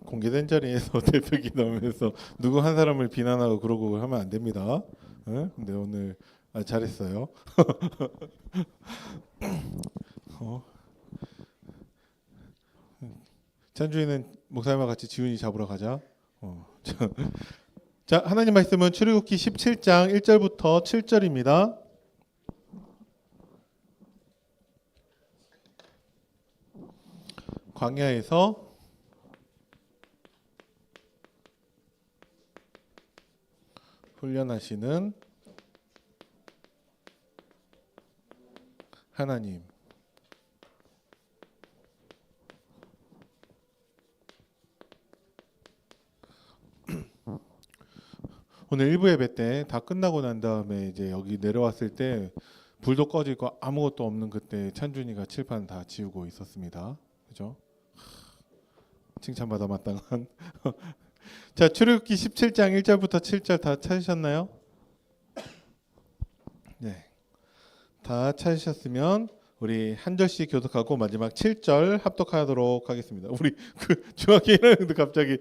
공개된 자리에서 대표기 넣으면서 누구 한 사람을 비난하고 그러고 하면 안 됩니다. 예? 근데 오늘 잘했어요. 어, 찬주이는 목사님과 같이 지훈이 잡으러 가자. 자, 하나님 말씀은 출애굽기 17장 1절부터 7절입니다. 광야에서 훈련하시는 하나님. 오늘 1부 예배 때 다 끝나고 난 다음에 이제 여기 내려왔을 때 불도 꺼지고 아무것도 없는 그때 찬준이가 칠판 다 지우고 있었습니다. 그죠? 칭찬받아 마땅한. 자, 출애굽기 17장 1절부터 7절 다 찾으셨나요? 네. 다 찾으셨으면 우리 한 절씩 교독하고 마지막 7절 합독하도록 하겠습니다. 우리 그 중학교 1학년도 갑자기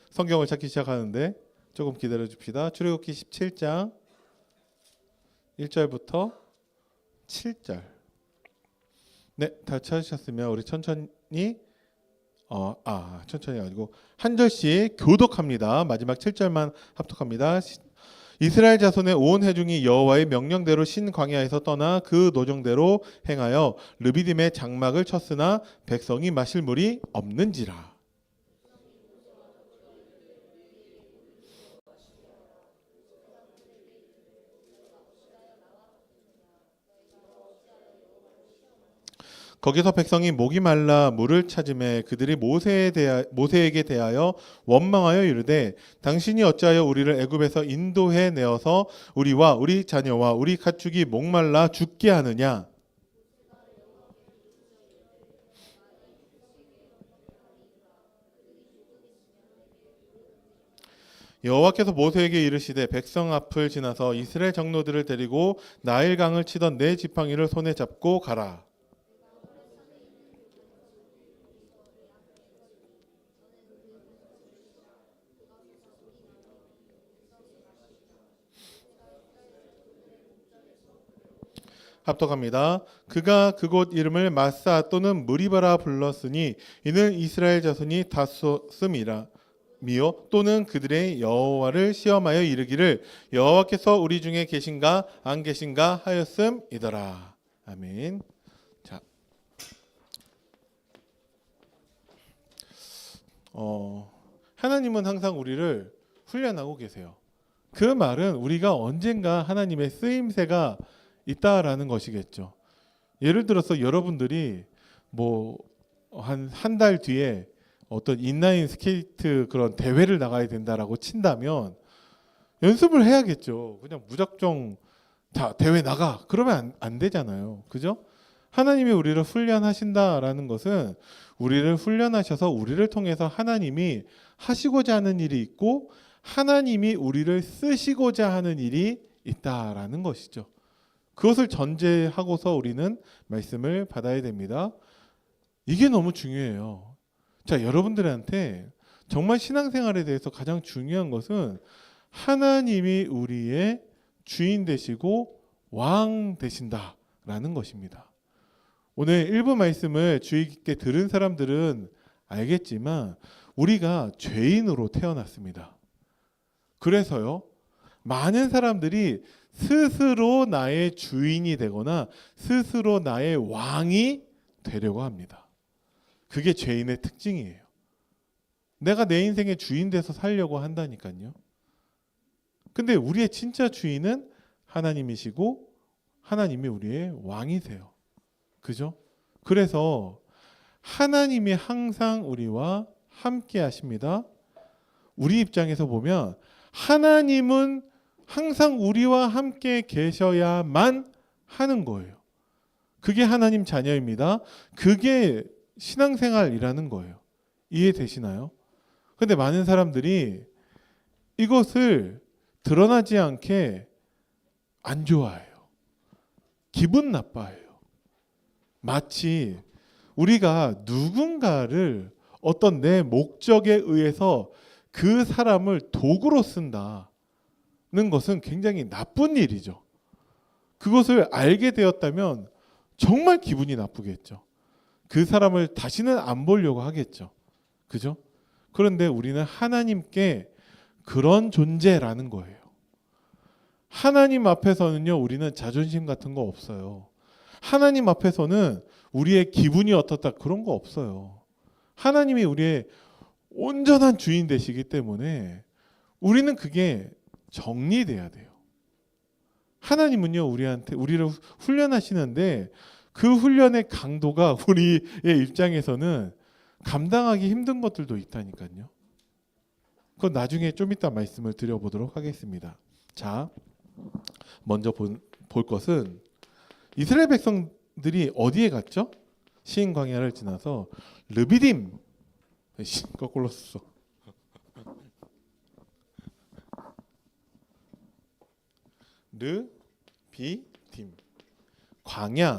성경을 찾기 시작하는데 조금 기다려 줍시다. 출애굽기 17장 1절부터 7절. 네, 다 찾으셨으면 우리 천천히 천천히 아니고 한 절씩 교독합니다. 마지막 7절만 합독합니다. 이스라엘 자손의 온 회중이 여호와의 명령대로 신 광야에서 떠나 그 노정대로 행하여 르비딤의 장막을 쳤으나 백성이 마실 물이 없는지라. 거기서 백성이 목이 말라 물을 찾음에 그들이 모세에게 대하여 원망하여 이르되 당신이 어찌하여 우리를 애굽에서 인도해 내어서 우리와 우리 자녀와 우리 가축이 목말라 죽게 하느냐. 여호와께서 모세에게 이르시되 백성 앞을 지나서 이스라엘 장로들을 데리고 나일강을 치던 네 지팡이를 손에 잡고 가라. 합독합니다. 그가 그곳 이름을 마사 또는 무리바라 불렀으니 이는 이스라엘 자손이 다솜이라 미요 또는 그들의 여호와를 시험하여 이르기를 여호와께서 우리 중에 계신가 안 계신가 하였음이더라. 아멘. 자, 하나님은 항상 우리를 훈련하고 계세요. 그 말은 우리가 언젠가 하나님의 쓰임새가 있다라는 것이겠죠. 예를 들어서 여러분들이 뭐 한 달 뒤에 어떤 인라인 스케이트 그런 대회를 나가야 된다라고 친다면 연습을 해야겠죠. 그냥 무작정 다 대회 나가 그러면 안 되잖아요. 그죠? 하나님이 우리를 훈련하신다라는 것은 우리를 훈련하셔서 우리를 통해서 하나님이 하시고자 하는 일이 있고 하나님이 우리를 쓰시고자 하는 일이 있다라는 것이죠. 그것을 전제하고서 우리는 말씀을 받아야 됩니다. 이게 너무 중요해요. 자, 여러분들한테 정말 신앙생활에 대해서 가장 중요한 것은 하나님이 우리의 주인 되시고 왕 되신다라는 것입니다. 오늘 일부 말씀을 주의 깊게 들은 사람들은 알겠지만 우리가 죄인으로 태어났습니다. 그래서요, 많은 사람들이 스스로 나의 주인이 되거나 스스로 나의 왕이 되려고 합니다. 그게 죄인의 특징이에요. 내가 내 인생의 주인 돼서 살려고 한다니까요. 근데 우리의 진짜 주인은 하나님이시고 하나님이 우리의 왕이세요. 그죠? 그래서 하나님이 항상 우리와 함께 하십니다. 우리 입장에서 보면 하나님은 항상 우리와 함께 계셔야만 하는 거예요. 그게 하나님 자녀입니다. 그게 신앙생활이라는 거예요. 이해되시나요? 근데 많은 사람들이 이것을 드러나지 않게 안 좋아해요. 기분 나빠해요. 마치 우리가 누군가를 어떤 내 목적에 의해서 그 사람을 도구로 쓴다는 것은 굉장히 나쁜 일이죠. 그것을 알게 되었다면 정말 기분이 나쁘겠죠. 그 사람을 다시는 안 보려고 하겠죠. 그죠? 그런데 우리는 하나님께 그런 존재라는 거예요. 하나님 앞에서는요, 우리는 자존심 같은 거 없어요. 하나님 앞에서는 우리의 기분이 어떻다 그런 거 없어요. 하나님이 우리의 온전한 주인 되시기 때문에 우리는 그게 정리돼야 돼요. 하나님은요, 우리를 훈련하시는데 그 훈련의 강도가 우리의 입장에서는 감당하기 힘든 것들도 있다니까요. 그건 나중에 좀 이따 말씀을 드려보도록 하겠습니다. 자, 먼저 볼 것은 이스라엘 백성들이 어디에 갔죠? 시인 광야를 지나서 르비딤, 거꾸로 썼어. 르비딤 광야에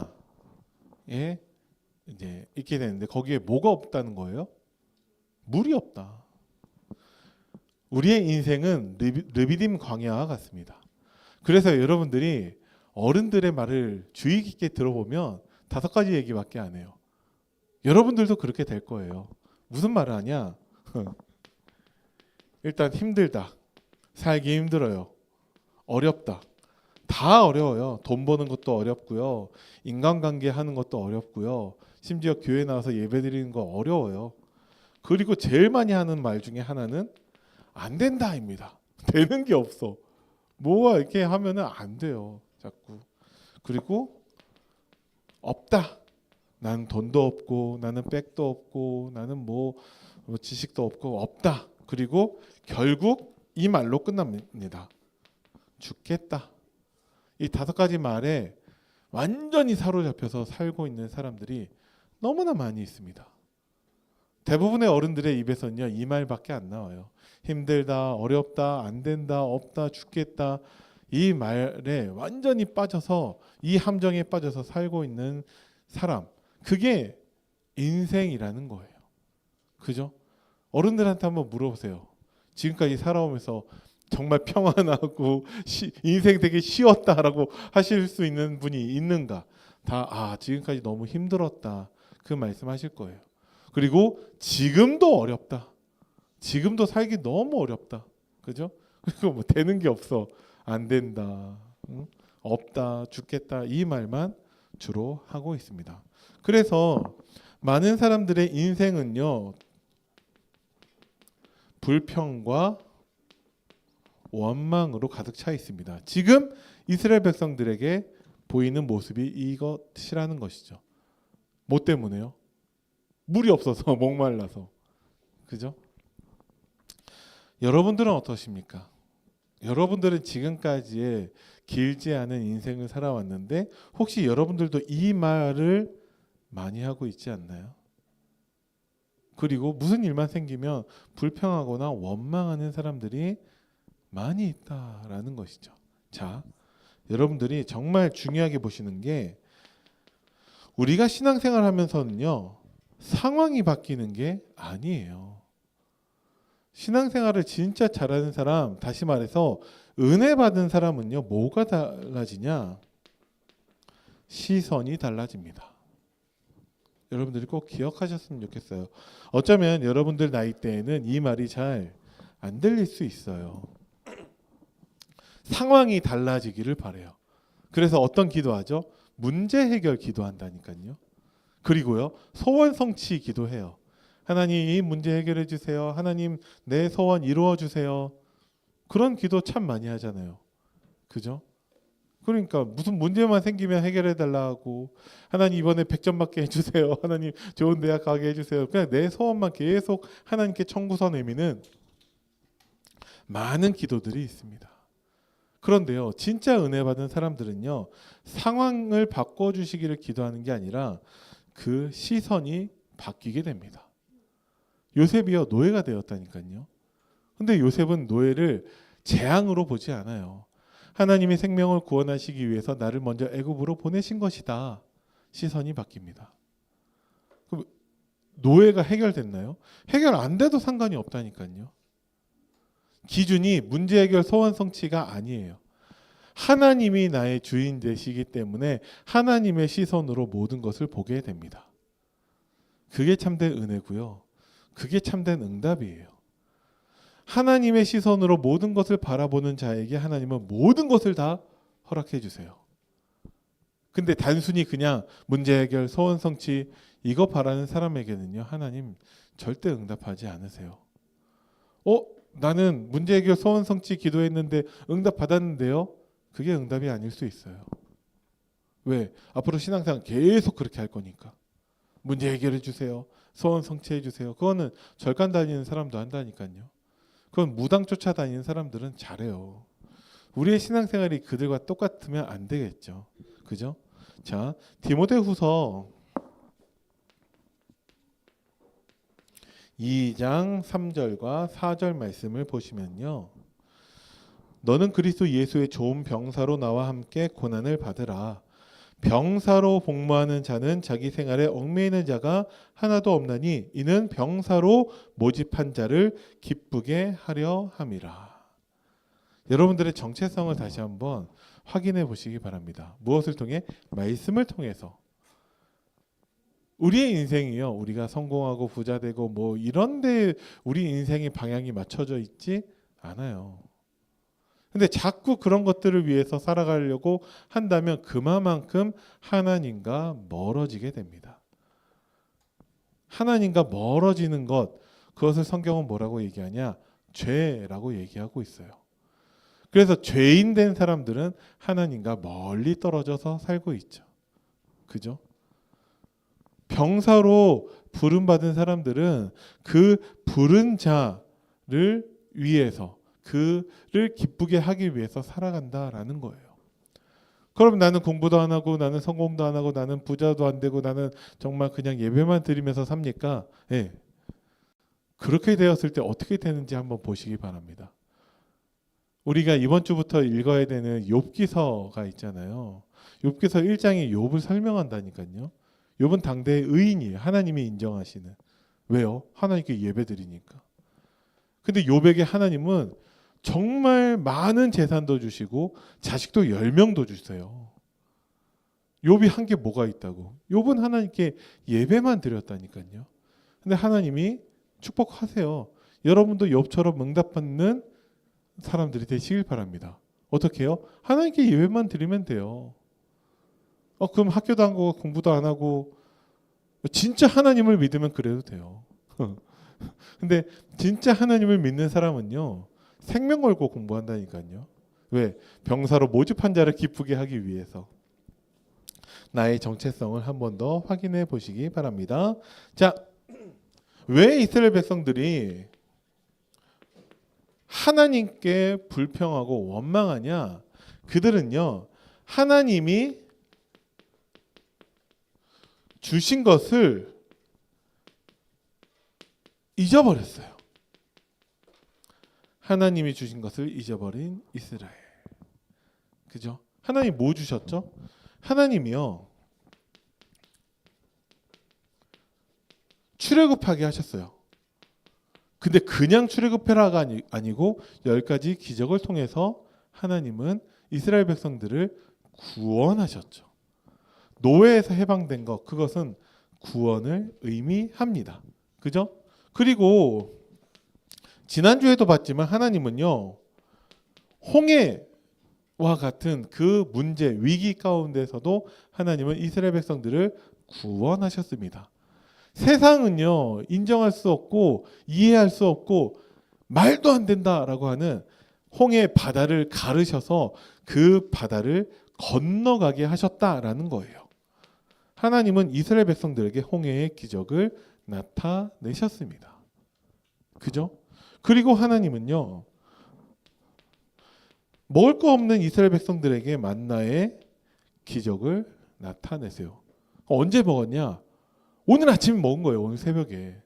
이제 있게 되는데 거기에 뭐가 없다는 거예요? 물이 없다. 우리의 인생은 르비딤 광야와 같습니다. 그래서 여러분들이 어른들의 말을 주의 깊게 들어보면 5가지 얘기밖에 안 해요. 여러분들도 그렇게 될 거예요. 무슨 말을 하냐? 일단 힘들다. 살기 힘들어요. 어렵다. 다 어려워요. 돈 버는 것도 어렵고요. 인간관계 하는 것도 어렵고요. 심지어 교회 나와서 예배드리는 거 어려워요. 그리고 제일 많이 하는 말 중에 하나는 안 된다입니다. 되는 게 없어. 뭐가 이렇게 하면은 안 돼요. 자꾸. 그리고 없다. 나는 돈도 없고 나는 백도 없고 나는 뭐 지식도 없고 없다. 그리고 결국 이 말로 끝납니다. 죽겠다. 이 5가지 말에 완전히 사로잡혀서 살고 있는 사람들이 너무나 많이 있습니다. 대부분의 어른들의 입에서는요, 이 말밖에 안 나와요. 힘들다, 어렵다, 안 된다, 없다, 죽겠다. 이 말에 완전히 빠져서 이 함정에 빠져서 살고 있는 사람. 그게 인생이라는 거예요. 그죠? 어른들한테 한번 물어보세요. 지금까지 살아오면서 정말 평안하고 인생 되게 쉬웠다라고 하실 수 있는 분이 있는가? 다 지금까지 너무 힘들었다. 그 말씀하실 거예요. 그리고 지금도 어렵다. 지금도 살기 너무 어렵다. 그죠? 그리고 뭐 되는 게 없어. 안 된다. 응? 없다. 죽겠다. 이 말만 주로 하고 있습니다. 그래서 많은 사람들의 인생은요, 불평과 원망으로 가득 차 있습니다. 지금 이스라엘 백성들에게 보이는 모습이 이것이라는 것이죠. 뭐 때문에요? 물이 없어서 목말라서. 그죠? 여러분들은 어떠십니까? 여러분들은 지금까지의 길지 않은 인생을 살아왔는데 혹시 여러분들도 이 말을 많이 하고 있지 않나요? 그리고 무슨 일만 생기면 불평하거나 원망하는 사람들이 많이 있다라는 것이죠. 자, 여러분들이 정말 중요하게 보시는 게 우리가 신앙생활 하면서는요, 상황이 바뀌는 게 아니에요. 신앙생활을 진짜 잘하는 사람, 다시 말해서 은혜 받은 사람은요, 뭐가 달라지냐? 시선이 달라집니다. 여러분들이 꼭 기억하셨으면 좋겠어요. 어쩌면 여러분들 나이 때에는 이 말이 잘 안 들릴 수 있어요. 상황이 달라지기를 바래요. 그래서 어떤 기도하죠? 문제 해결 기도한다니까요. 그리고요, 소원 성취 기도해요. 하나님 이 문제 해결해 주세요. 하나님 내 소원 이루어 주세요. 그런 기도 참 많이 하잖아요. 그죠? 그러니까 무슨 문제만 생기면 해결해 달라고, 하나님 이번에 100점 받게 해주세요. 하나님 좋은 대학 가게 해주세요. 그냥 내 소원만 계속 하나님께 청구서 내미는 많은 기도들이 있습니다. 그런데요, 진짜 은혜 받은 사람들은요, 상황을 바꿔주시기를 기도하는 게 아니라 그 시선이 바뀌게 됩니다. 요셉이요, 노예가 되었다니까요. 근데 요셉은 노예를 재앙으로 보지 않아요. 하나님의 생명을 구원하시기 위해서 나를 먼저 애굽으로 보내신 것이다. 시선이 바뀝니다. 노예가 해결됐나요? 해결 안 돼도 상관이 없다니까요. 기준이 문제 해결 소원 성취가 아니에요. 하나님이 나의 주인 되시기 때문에 하나님의 시선으로 모든 것을 보게 됩니다. 그게 참된 은혜고요. 그게 참된 응답이에요. 하나님의 시선으로 모든 것을 바라보는 자에게 하나님은 모든 것을 다 허락해 주세요. 근데 단순히 그냥 문제 해결, 소원 성취 이거 바라는 사람에게는요, 하나님 절대 응답하지 않으세요. 나는 문제 해결, 소원 성취 기도했는데 응답 받았는데요? 그게 응답이 아닐 수 있어요. 왜? 앞으로 신앙생활 계속 그렇게 할 거니까. 문제 해결해 주세요. 소원 성취해 주세요. 그거는 절간 다니는 사람도 한다니까요. 그건 무당 쫓아다니는 사람들은 잘해요. 우리의 신앙생활이 그들과 똑같으면 안 되겠죠. 그죠? 자, 디모데후서 2장 3절과 4절 말씀을 보시면요. 너는 그리스도 예수의 좋은 병사로 나와 함께 고난을 받으라. 병사로 복무하는 자는 자기 생활에 얽매이는 자가 하나도 없나니 이는 병사로 모집한 자를 기쁘게 하려 함이라. 여러분들의 정체성을 다시 한번 확인해 보시기 바랍니다. 무엇을 통해? 말씀을 통해서. 우리의 인생이요, 우리가 성공하고 부자 되고 뭐 이런데 우리 인생의 방향이 맞춰져 있지 않아요. 근데 자꾸 그런 것들을 위해서 살아가려고 한다면 그만큼 하나님과 멀어지게 됩니다. 하나님과 멀어지는 것, 그것을 성경은 뭐라고 얘기하냐? 죄라고 얘기하고 있어요. 그래서 죄인 된 사람들은 하나님과 멀리 떨어져서 살고 있죠. 그죠? 병사로 부름받은 사람들은 그 부른 자를 위해서, 그를 기쁘게 하기 위해서 살아간다라는 거예요. 그럼 나는 공부도 안 하고 나는 성공도 안 하고 나는 부자도 안 되고 나는 정말 그냥 예배만 드리면서 삽니까? 예. 그렇게 되었을 때 어떻게 되는지 한번 보시기 바랍니다. 우리가 이번 주부터 읽어야 되는 욥기서가 있잖아요. 욥기서 1장이 욥을 설명한다니까요. 욥은 당대의 의인이에요. 하나님이 인정하시는. 왜요? 하나님께 예배드리니까. 근데 욥에게 하나님은 정말 많은 재산도 주시고 자식도 10명도 주세요. 욥이 한 게 뭐가 있다고? 욥은 하나님께 예배만 드렸다니까요. 근데 하나님이 축복하세요. 여러분도 욥처럼 응답받는 사람들이 되시길 바랍니다. 어떻게 해요? 하나님께 예배만 드리면 돼요. 그럼 학교도 안 가고 공부도 안 하고 진짜 하나님을 믿으면 그래도 돼요. 근데 진짜 하나님을 믿는 사람은요, 생명 걸고 공부한다니까요. 왜? 병사로 모집한 자를 기쁘게 하기 위해서. 나의 정체성을 한 번 더 확인해 보시기 바랍니다. 자, 왜 이스라엘 백성들이 하나님께 불평하고 원망하냐? 그들은요, 하나님이 주신 것을 잊어버렸어요. 하나님이 주신 것을 잊어버린 이스라엘. 그죠? 하나님 뭐 주셨죠? 하나님이요, 출애굽하게 하셨어요. 근데 그냥 출애굽해라가 아니고 10가지 기적을 통해서 하나님은 이스라엘 백성들을 구원하셨죠. 노예에서 해방된 것, 그것은 구원을 의미합니다. 그죠? 그리고 지난주에도 봤지만 하나님은요, 홍해와 같은 그 문제, 위기 가운데서도 하나님은 이스라엘 백성들을 구원하셨습니다. 세상은요, 인정할 수 없고 이해할 수 없고 말도 안 된다라고 하는 홍해 바다를 가르셔서 그 바다를 건너가게 하셨다라는 거예요. 하나님은 이스라엘 백성들에게 홍해의 기적을 나타내셨습니다. 그죠? 그리고 하나님은요, 먹을 거 없는 이스라엘 백성들에게 만나의 기적을 나타내세요. 언제 먹었냐? 오늘 아침에 먹은 거예요. 오늘 새벽에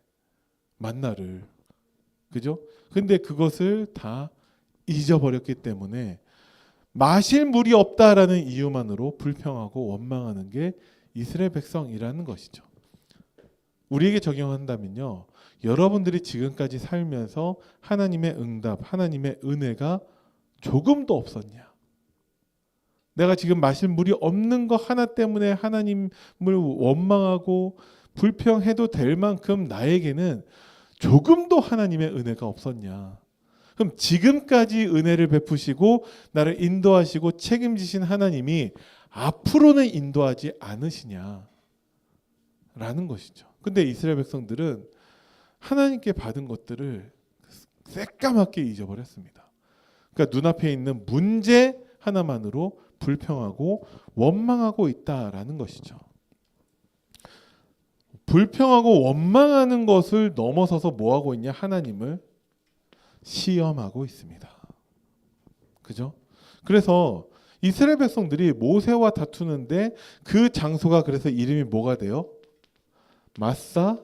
만나를. 그죠? 근데 그것을 다 잊어버렸기 때문에 마실 물이 없다라는 이유만으로 불평하고 원망하는 게 이스라엘 백성이라는 것이죠. 우리에게 적용한다면요. 여러분들이 지금까지 살면서 하나님의 응답, 하나님의 은혜가 조금도 없었냐? 내가 지금 마실 물이 없는 거 하나 때문에 하나님을 원망하고 불평해도 될 만큼 나에게는 조금도 하나님의 은혜가 없었냐? 그럼 지금까지 은혜를 베푸시고 나를 인도하시고 책임지신 하나님이 앞으로는 인도하지 않으시냐? 라는 것이죠. 근데 이스라엘 백성들은 하나님께 받은 것들을 새까맣게 잊어버렸습니다. 그러니까 눈앞에 있는 문제 하나만으로 불평하고 원망하고 있다라는 것이죠. 불평하고 원망하는 것을 넘어서서 뭐 하고 있냐? 하나님을 시험하고 있습니다. 그죠? 그래서 이스라엘 백성들이 모세와 다투는데 그 장소가 그래서 이름이 뭐가 돼요? 마사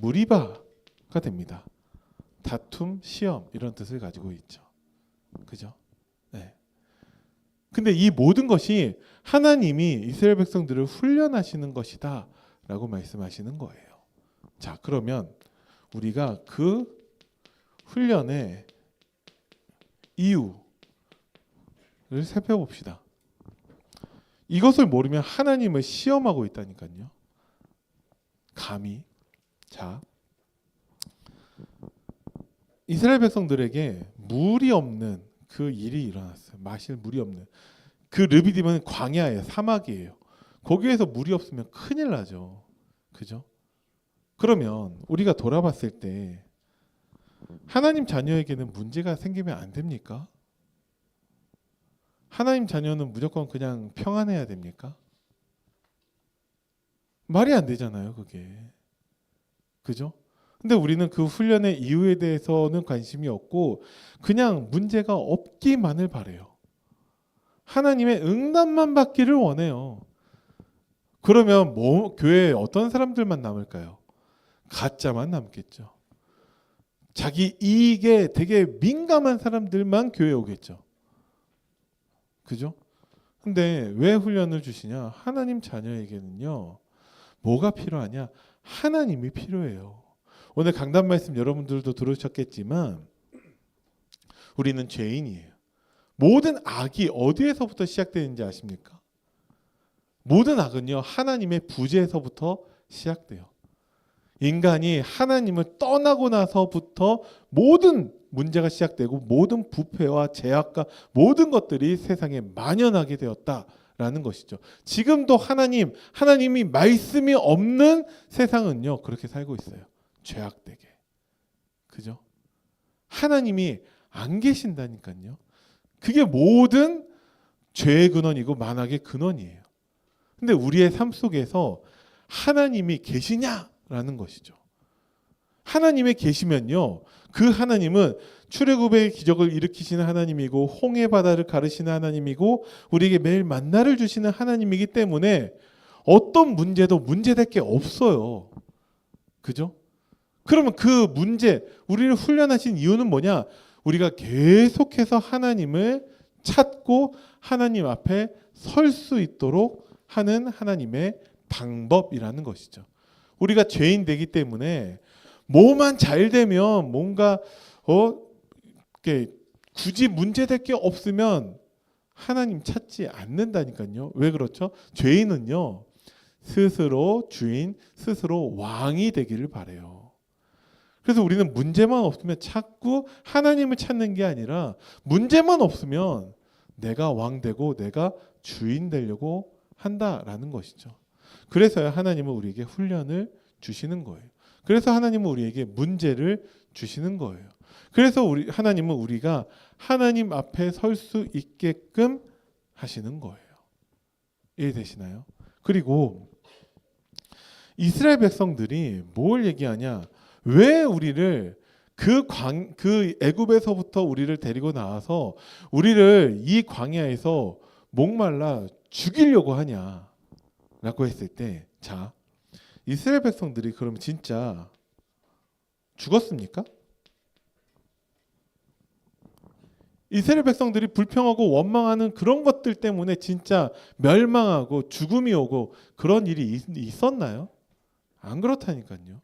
무리바가 됩니다. 다툼, 시험 이런 뜻을 가지고 있죠. 그죠? 네. 근데 이 모든 것이 하나님이 이스라엘 백성들을 훈련하시는 것이다 라고 말씀하시는 거예요. 자, 그러면 우리가 그 훈련의 이유를 살펴봅시다. 이것을 모르면 하나님을 시험하고 있다니까요. 감히. 자, 이스라엘 백성들에게 물이 없는 그 일이 일어났어요. 마실 물이 없는. 그 르비딤은 광야예요. 사막이에요. 거기에서 물이 없으면 큰일 나죠. 그죠? 그러면 우리가 돌아봤을 때 하나님 자녀에게는 문제가 생기면 안 됩니까? 하나님 자녀는 무조건 그냥 평안해야 됩니까? 말이 안 되잖아요, 그게. 그죠? 근데 우리는 그 훈련의 이유에 대해서는 관심이 없고 그냥 문제가 없기만을 바래요. 하나님의 응답만 받기를 원해요. 그러면 교회에 어떤 사람들만 남을까요? 가짜만 남겠죠. 자기 이익에 되게 민감한 사람들만 교회에 오겠죠. 그죠? 근데 왜 훈련을 주시냐? 하나님 자녀에게는요. 뭐가 필요하냐? 하나님이 필요해요. 오늘 강단 말씀 여러분들도 들으셨겠지만 우리는 죄인이에요. 모든 악이 어디에서부터 시작되는지 아십니까? 모든 악은요. 하나님의 부재에서부터 시작돼요. 인간이 하나님을 떠나고 나서부터 모든 문제가 시작되고 모든 부패와 죄악과 모든 것들이 세상에 만연하게 되었다라는 것이죠. 지금도 하나님이 말씀이 없는 세상은요. 그렇게 살고 있어요. 죄악되게. 그죠? 하나님이 안 계신다니까요. 그게 모든 죄의 근원이고 만악의 근원이에요. 근데 우리의 삶 속에서 하나님이 계시냐라는 것이죠. 하나님이 계시면요. 그 하나님은 출애굽의 기적을 일으키시는 하나님이고 홍해 바다를 가르시는 하나님이고 우리에게 매일 만나를 주시는 하나님이기 때문에 어떤 문제도 문제될 게 없어요. 그죠? 그러면 그 문제, 우리를 훈련하신 이유는 뭐냐? 우리가 계속해서 하나님을 찾고 하나님 앞에 설 수 있도록 하는 하나님의 방법이라는 것이죠. 우리가 죄인 되기 때문에 뭐만 잘 되면 뭔가 굳이 문제될 게 없으면 하나님 찾지 않는다니까요. 왜 그렇죠? 죄인은요. 스스로 주인, 스스로 왕이 되기를 바래요. 그래서 우리는 문제만 없으면 자꾸 하나님을 찾는 게 아니라 문제만 없으면 내가 왕 되고 내가 주인 되려고 한다라는 것이죠. 그래서 하나님은 우리에게 훈련을 주시는 거예요. 그래서 하나님은 우리에게 문제를 주시는 거예요. 그래서 하나님은 우리가 하나님 앞에 설 수 있게끔 하시는 거예요. 이해되시나요? 그리고 이스라엘 백성들이 뭘 얘기하냐? 왜 우리를 그 애굽에서부터 우리를 데리고 나와서 우리를 이 광야에서 목말라 죽이려고 하냐라고 했을 때, 자, 이스라엘 백성들이 그럼 진짜 죽었습니까? 이스라엘 백성들이 불평하고 원망하는 그런 것들 때문에 진짜 멸망하고 죽음이 오고 그런 일이 있었나요? 안 그렇다니까요.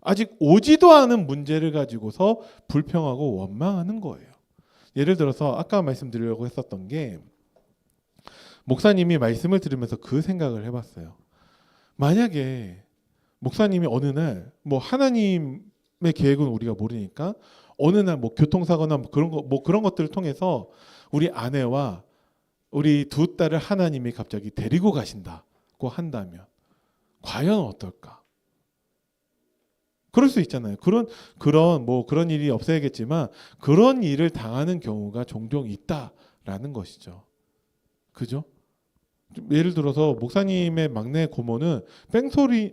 아직 오지도 않은 문제를 가지고서 불평하고 원망하는 거예요. 예를 들어서 아까 말씀드리려고 했었던 게, 목사님이 말씀을 들으면서 그 생각을 해봤어요. 만약에 목사님이 어느 날 뭐 하나님의 계획은 우리가 모르니까 어느 날 뭐 교통사고나 뭐 그런 것들을 통해서 우리 아내와 우리 두 딸을 하나님이 갑자기 데리고 가신다고 한다면 과연 어떨까? 그럴 수 있잖아요. 그런 일이 없어야겠지만 그런 일을 당하는 경우가 종종 있다라는 것이죠. 그죠? 예를 들어서 목사님의 막내 고모는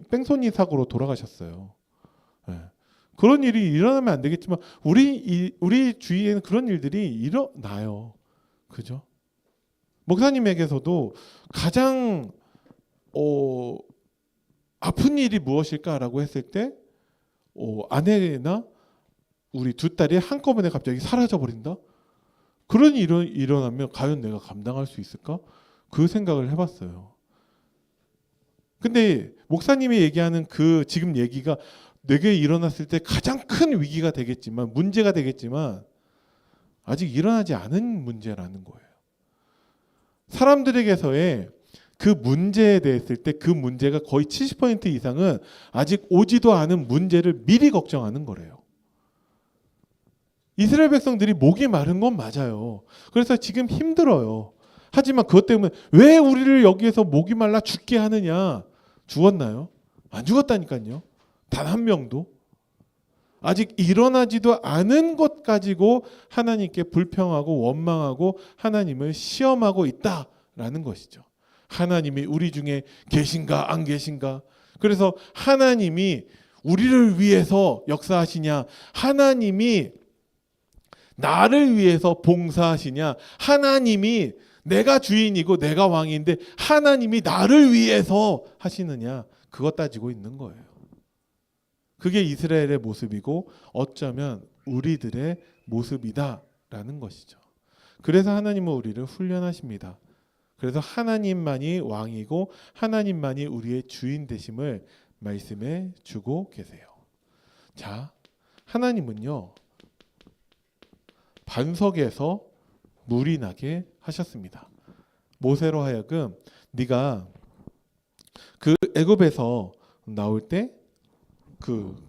뺑소니 사고로 돌아가셨어요. 예. 그런 일이 일어나면 안 되겠지만 우리 주위에는 그런 일들이 일어나요. 그죠? 목사님에게서도 가장 아픈 일이 무엇일까라고 했을 때 아내나 우리 두 딸이 한꺼번에 갑자기 사라져 버린다? 그런 일이 일어나면 과연 내가 감당할 수 있을까? 그 생각을 해봤어요. 근데 목사님이 얘기하는 그 지금 얘기가 내게 일어났을 때 가장 큰 위기가 되겠지만, 문제가 되겠지만 아직 일어나지 않은 문제라는 거예요. 사람들에게서의 그 문제에 대했을 때 그 문제가 거의 70% 이상은 아직 오지도 않은 문제를 미리 걱정하는 거래요. 이스라엘 백성들이 목이 마른 건 맞아요. 그래서 지금 힘들어요. 하지만 그것 때문에 왜 우리를 여기에서 목이 말라 죽게 하느냐? 죽었나요? 안 죽었다니까요. 단 한 명도. 아직 일어나지도 않은 것 가지고 하나님께 불평하고 원망하고 하나님을 시험하고 있다라는 것이죠. 하나님이 우리 중에 계신가 안 계신가? 그래서 하나님이 우리를 위해서 역사하시냐? 하나님이 나를 위해서 봉사하시냐? 하나님이 내가 주인이고 내가 왕인데 하나님이 나를 위해서 하시느냐? 그것 따지고 있는 거예요. 그게 이스라엘의 모습이고 어쩌면 우리들의 모습이다라는 것이죠. 그래서 하나님은 우리를 훈련하십니다. 그래서 하나님만이 왕이고 하나님만이 우리의 주인 되심을 말씀해 주고 계세요. 자, 하나님은요, 반석에서 물이 나게 하셨습니다. 모세로 하여금 네가 그 애굽에서 나올 때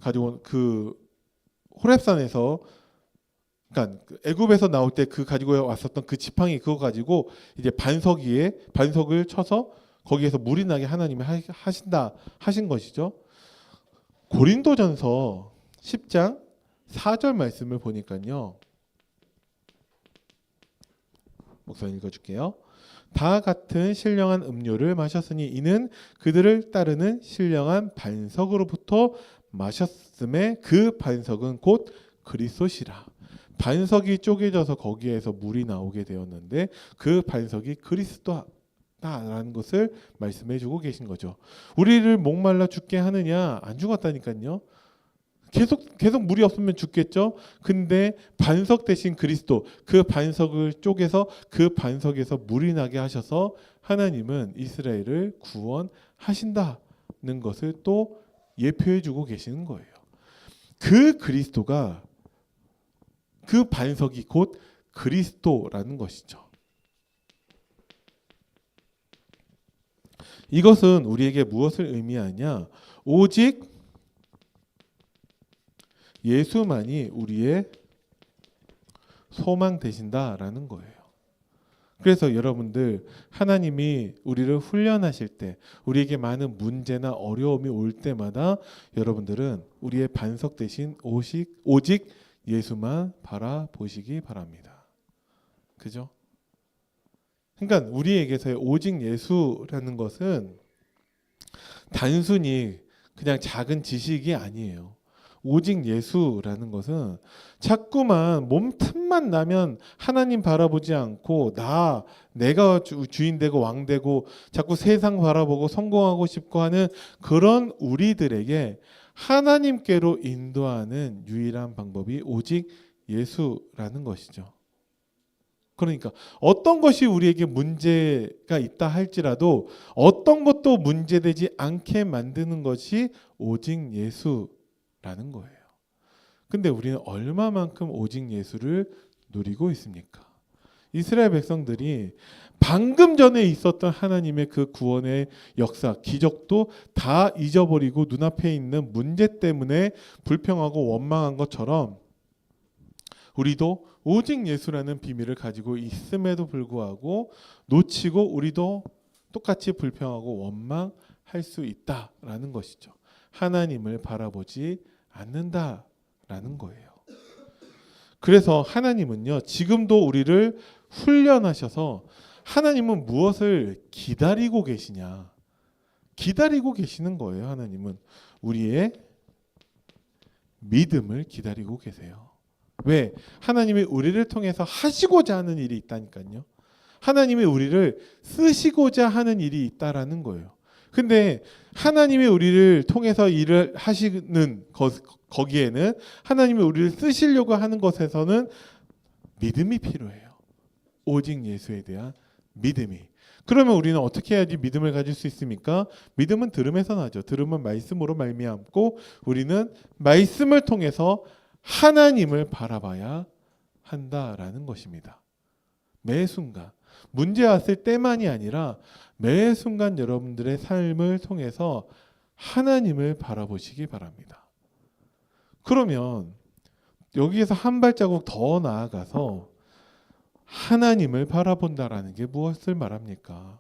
가지고 호렙산에서, 그러니까 애굽에서 나올 때 가지고 왔었던 그 지팡이 그거 가지고 이제 반석 위에 반석을 쳐서 거기에서 물이 나게 하나님이 하신 것이죠. 고린도전서 10장 4절 말씀을 보니까요. 목사 읽어줄게요. 다 같은 신령한 음료를 마셨으니 이는 그들을 따르는 신령한 반석으로부터 마셨음에 그 반석은 곧 그리스도시라. 반석이 쪼개져서 거기에서 물이 나오게 되었는데 그 반석이 그리스도다라는 것을 말씀해 주고 계신 거죠. 우리를 목말라 죽게 하느냐? 안 죽었다니까요. 계속 물이 없으면 죽겠죠. 근데 반석 대신 그리스도, 그 반석을 쪼개서 그 반석에서 물이 나게 하셔서 하나님은 이스라엘을 구원하신다는 것을 또 예표해 주고 계시는 거예요. 그 그리스도가, 그 반석이 곧 그리스도라는 것이죠. 이것은 우리에게 무엇을 의미하냐? 오직 예수만이 우리의 소망 되신다라는 거예요. 그래서 여러분들, 하나님이 우리를 훈련하실 때, 우리에게 많은 문제나 어려움이 올 때마다 여러분들은 우리의 반석 대신 오직 예수만 바라보시기 바랍니다. 그죠? 그러니까 우리에게서의 오직 예수라는 것은 단순히 그냥 작은 지식이 아니에요. 오직 예수라는 것은 자꾸만 몸 틈만 나면 하나님 바라보지 않고 내가 주인 되고 왕 되고 자꾸 세상 바라보고 성공하고 싶고 하는 그런 우리들에게 하나님께로 인도하는 유일한 방법이 오직 예수라는 것이죠. 그러니까 어떤 것이 우리에게 문제가 있다 할지라도 어떤 것도 문제되지 않게 만드는 것이 오직 예수라는 거예요. 근데 우리는 얼마만큼 오직 예수를 누리고 있습니까? 이스라엘 백성들이 방금 전에 있었던 하나님의 그 구원의 역사, 기적도 다 잊어버리고 눈앞에 있는 문제 때문에 불평하고 원망한 것처럼 우리도 오직 예수라는 비밀을 가지고 있음에도 불구하고 놓치고 우리도 똑같이 불평하고 원망할 수 있다라는 것이죠. 하나님을 바라보지 않는다라는 거예요. 그래서 하나님은요, 지금도 우리를 훈련하셔서 하나님은 무엇을 기다리고 계시냐? 기다리고 계시는 거예요. 하나님은 우리의 믿음을 기다리고 계세요. 왜? 하나님이 우리를 통해서 하시고자 하는 일이 있다니까요. 하나님이 우리를 쓰시고자 하는 일이 있다라는 거예요. 근데 하나님이 우리를 통해서 일을 하시는 거기에는 하나님이 우리를 쓰시려고 하는 것에서는 믿음이 필요해요. 오직 예수에 대한 믿음이. 그러면 우리는 어떻게 해야지 믿음을 가질 수 있습니까? 믿음은 들음에서 나죠. 들음은 말씀으로 말미암고 우리는 말씀을 통해서 하나님을 바라봐야 한다라는 것입니다. 매 순간 문제 왔을 때만이 아니라 매 순간 여러분들의 삶을 통해서 하나님을 바라보시기 바랍니다. 그러면 여기에서 한 발자국 더 나아가서 하나님을 바라본다라는 게 무엇을 말합니까?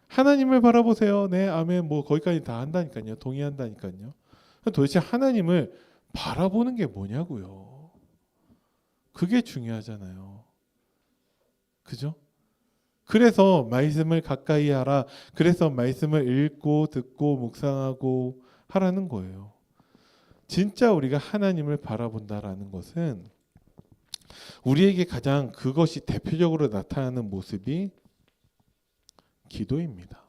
하나님을 바라보세요. 네, 아멘. 뭐 거기까지 다 한다니까요. 동의한다니까요. 도대체 하나님을 바라보는 게 뭐냐고요. 그게 중요하잖아요. 그죠? 그래서 말씀을 가까이 하라. 그래서 말씀을 읽고 듣고 묵상하고 하라는 거예요. 진짜 우리가 하나님을 바라본다라는 것은 우리에게 가장 그것이 대표적으로 나타나는 모습이 기도입니다.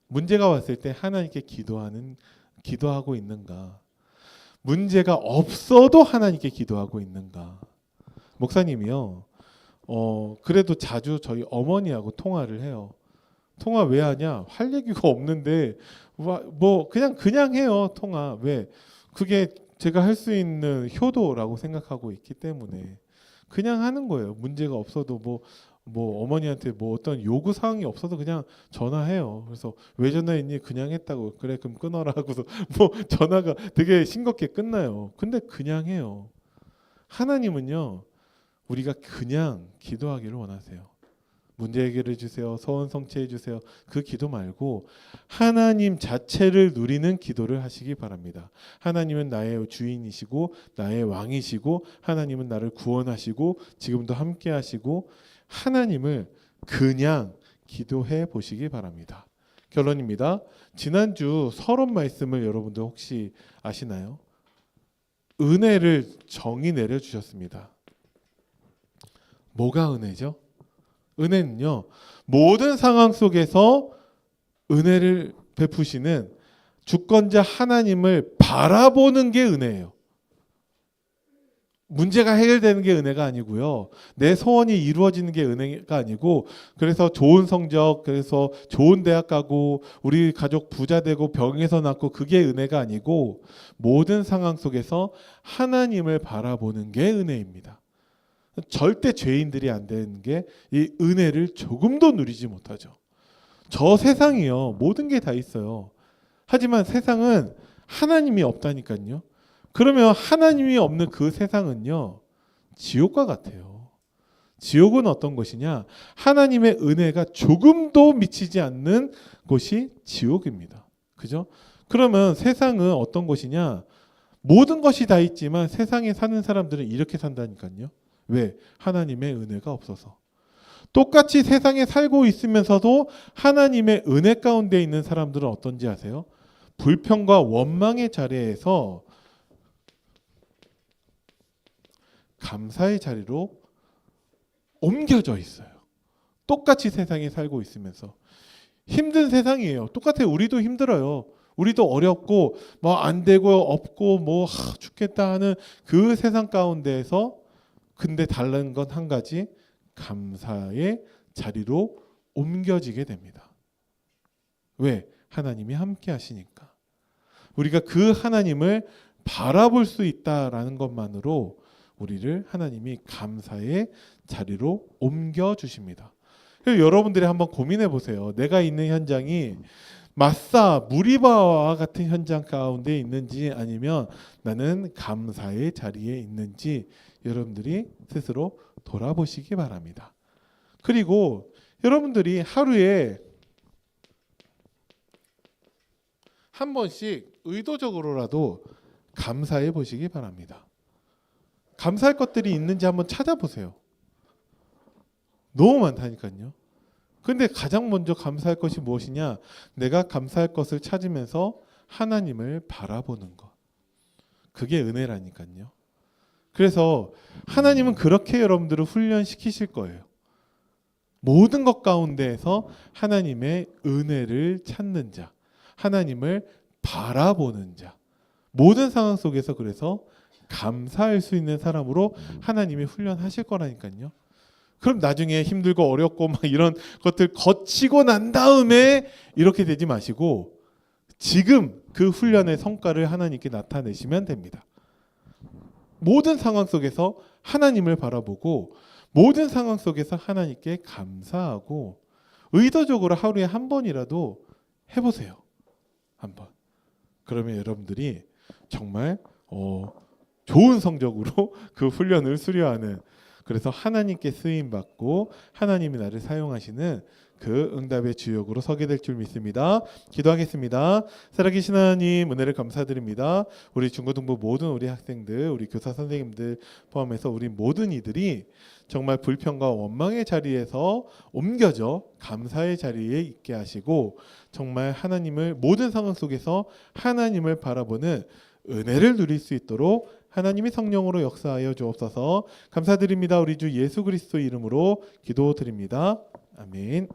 문제가 왔을 때 하나님께 기도하고 있는가? 문제가 없어도 하나님께 기도하고 있는가? 목사님이요. 그래도 자주 저희 어머니하고 통화를 해요. 통화 왜 하냐? 할 얘기가 없는데 뭐 그냥 해요. 통화. 왜? 그게 제가 할 수 있는 효도라고 생각하고 있기 때문에 그냥 하는 거예요. 문제가 없어도 뭐 어머니한테 뭐 어떤 요구 사항이 없어도 그냥 전화해요. 그래서 왜 전화했니? 그냥 했다고. 그래 그럼 끊어라 하고서 뭐 전화가 되게 싱겁게 끝나요. 근데 그냥 해요. 하나님은요. 우리가 그냥 기도하기를 원하세요. 문제 해결해 주세요. 소원 성취해 주세요. 그 기도 말고 하나님 자체를 누리는 기도를 하시기 바랍니다. 하나님은 나의 주인이시고 나의 왕이시고 하나님은 나를 구원하시고 지금도 함께 하시고 하나님을 그냥 기도해 보시기 바랍니다. 결론입니다. 지난주 서론 말씀을 여러분들 혹시 아시나요? 은혜를 정의 내려주셨습니다. 뭐가 은혜죠? 은혜는요, 모든 상황 속에서 은혜를 베푸시는 주권자 하나님을 바라보는 게 은혜예요. 문제가 해결되는 게 은혜가 아니고요. 내 소원이 이루어지는 게 은혜가 아니고, 그래서 좋은 성적, 그래서 좋은 대학 가고, 우리 가족 부자 되고 병에서 낫고, 그게 은혜가 아니고, 모든 상황 속에서 하나님을 바라보는 게 은혜입니다. 절대 죄인들이 안 되는 게 이 은혜를 조금도 누리지 못하죠. 저 세상이요. 모든 게 다 있어요. 하지만 세상은 하나님이 없다니까요. 그러면 하나님이 없는 그 세상은요. 지옥과 같아요. 지옥은 어떤 것이냐? 하나님의 은혜가 조금도 미치지 않는 곳이 지옥입니다. 그죠? 그러면 세상은 어떤 것이냐? 모든 것이 다 있지만 세상에 사는 사람들은 이렇게 산다니까요. 왜? 하나님의 은혜가 없어서. 똑같이 세상에 살고 있으면서도 하나님의 은혜 가운데 있는 사람들은 어떤지 아세요? 불평과 원망의 자리에서 감사의 자리로 옮겨져 있어요. 똑같이 세상에 살고 있으면서. 힘든 세상이에요. 똑같아요. 우리도 힘들어요. 우리도 어렵고 뭐 안 되고 없고 뭐 죽겠다 하는 그 세상 가운데에서 근데 다른 건 한 가지, 감사의 자리로 옮겨지게 됩니다. 왜? 하나님이 함께 하시니까. 우리가 그 하나님을 바라볼 수 있다라는 것만으로 우리를 하나님이 감사의 자리로 옮겨 주십니다. 여러분들이 한번 고민해 보세요. 내가 있는 현장이 마사, 무리바와 같은 현장 가운데 있는지 아니면 나는 감사의 자리에 있는지 여러분들이 스스로 돌아보시기 바랍니다. 그리고 여러분들이 하루에 한 번씩 의도적으로라도 감사해 보시기 바랍니다. 감사할 것들이 있는지 한번 찾아보세요. 너무 많다니까요. 근데 가장 먼저 감사할 것이 무엇이냐? 내가 감사할 것을 찾으면서 하나님을 바라보는 것. 그게 은혜라니까요. 그래서 하나님은 그렇게 여러분들을 훈련시키실 거예요. 모든 것 가운데에서 하나님의 은혜를 찾는 자, 하나님을 바라보는 자, 모든 상황 속에서 그래서 감사할 수 있는 사람으로 하나님이 훈련하실 거라니까요. 그럼 나중에 힘들고 어렵고 막 이런 것들 거치고 난 다음에 이렇게 되지 마시고 지금 그 훈련의 성과를 하나님께 나타내시면 됩니다. 모든 상황 속에서 하나님을 바라보고 모든 상황 속에서 하나님께 감사하고 의도적으로 하루에 한 번이라도 해보세요. 한번. 그러면 여러분들이 정말 좋은 성적으로 그 훈련을 수료하는, 그래서 하나님께 쓰임받고 하나님이 나를 사용하시는 그 응답의 주역으로 서게 될 줄 믿습니다. 기도하겠습니다. 살아계신 하나님, 은혜를 감사드립니다. 우리 중고등부 모든 우리 학생들, 우리 교사 선생님들 포함해서 우리 모든 이들이 정말 불평과 원망의 자리에서 옮겨져 감사의 자리에 있게 하시고 정말 하나님을 모든 상황 속에서 하나님을 바라보는 은혜를 누릴 수 있도록 하나님이 성령으로 역사하여 주옵소서. 감사드립니다. 우리 주 예수 그리스도 이름으로 기도드립니다. 아멘.